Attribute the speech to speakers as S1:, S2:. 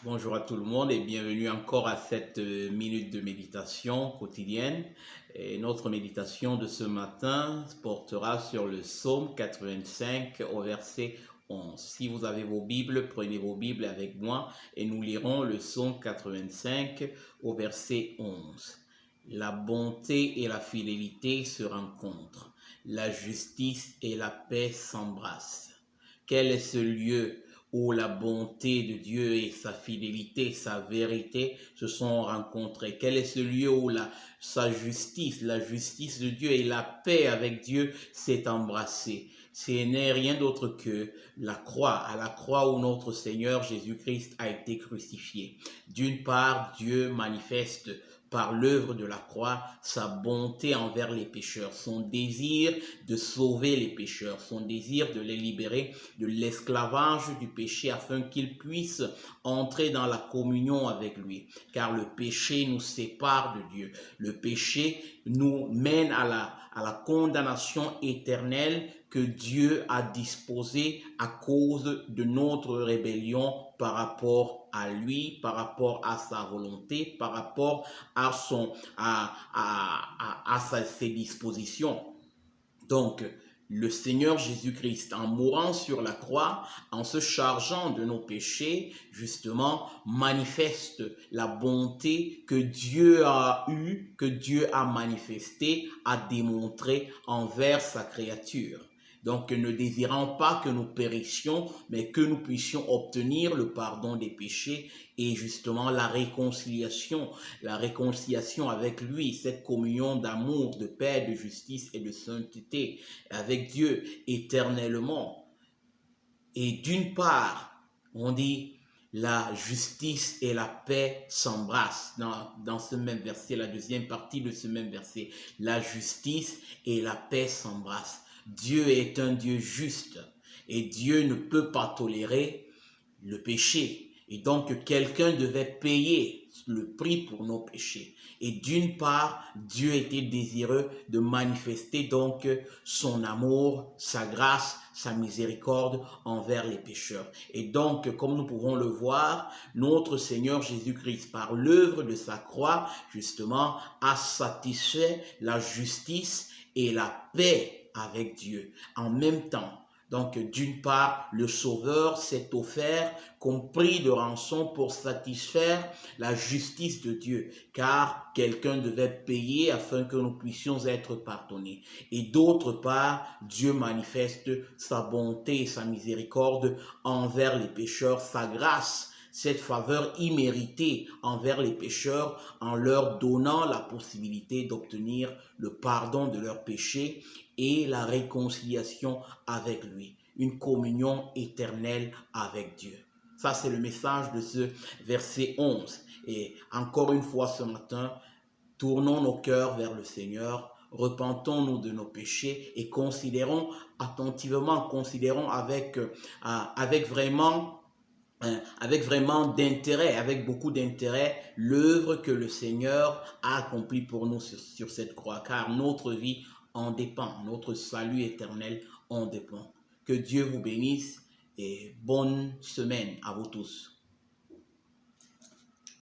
S1: Bonjour à tout le monde et bienvenue encore à cette minute de méditation quotidienne. Et notre méditation de ce matin portera sur le psaume 85 au verset 11. Si vous avez vos Bibles, prenez vos Bibles avec moi et nous lirons le psaume 85 au verset 11. La bonté et la fidélité se rencontrent, la justice et la paix s'embrassent. Quel est ce lieu où la bonté de Dieu et sa fidélité, sa vérité se sont rencontrées? Quel est ce lieu où sa justice, la justice de Dieu et la paix avec Dieu s'est embrassée? Ce n'est rien d'autre que la croix, à la croix où notre Seigneur Jésus-Christ a été crucifié. D'une part, Dieu manifeste par l'œuvre de la croix sa bonté envers les pécheurs, son désir de sauver les pécheurs, son désir de les libérer de l'esclavage du péché afin qu'ils puissent entrer dans la communion avec lui. Car le péché nous sépare de Dieu. Le péché nous mène à la condamnation éternelle que Dieu a disposée à cause de notre rébellion par rapport à lui, par rapport à sa volonté, par rapport à ses dispositions. Donc, le Seigneur Jésus-Christ, en mourant sur la croix, en se chargeant de nos péchés, justement, manifeste la bonté que Dieu a eue, que Dieu a manifestée, a démontrée envers sa créature. Donc, ne désirant pas que nous périssions, mais que nous puissions obtenir le pardon des péchés et justement la réconciliation avec lui, cette communion d'amour, de paix, de justice et de sainteté avec Dieu éternellement. Et d'une part, on dit la justice et la paix s'embrassent dans ce même verset, la deuxième partie de ce même verset. La justice et la paix s'embrassent. Dieu est un Dieu juste et Dieu ne peut pas tolérer le péché. Et donc, quelqu'un devait payer le prix pour nos péchés. Et d'une part, Dieu était désireux de manifester donc son amour, sa grâce, sa miséricorde envers les pécheurs. Et donc, comme nous pouvons le voir, notre Seigneur Jésus-Christ, par l'œuvre de sa croix, justement, a satisfait la justice et la paix avec Dieu en même temps. Donc, d'une part, le Sauveur s'est offert comme prix de rançon pour satisfaire la justice de Dieu, car quelqu'un devait payer afin que nous puissions être pardonnés. Et d'autre part, Dieu manifeste sa bonté et sa miséricorde envers les pécheurs, sa grâce, cette faveur imméritée envers les pécheurs en leur donnant la possibilité d'obtenir le pardon de leurs péchés et la réconciliation avec lui, une communion éternelle avec Dieu. Ça, c'est le message de ce verset 11. Et encore une fois ce matin, tournons nos cœurs vers le Seigneur, repentons-nous de nos péchés et considérons attentivement, avec vraiment d'intérêt, avec beaucoup d'intérêt, l'œuvre que le Seigneur a accomplie pour nous sur cette croix, car notre vie en dépend, notre salut éternel en dépend. Que Dieu vous bénisse et bonne semaine à vous tous.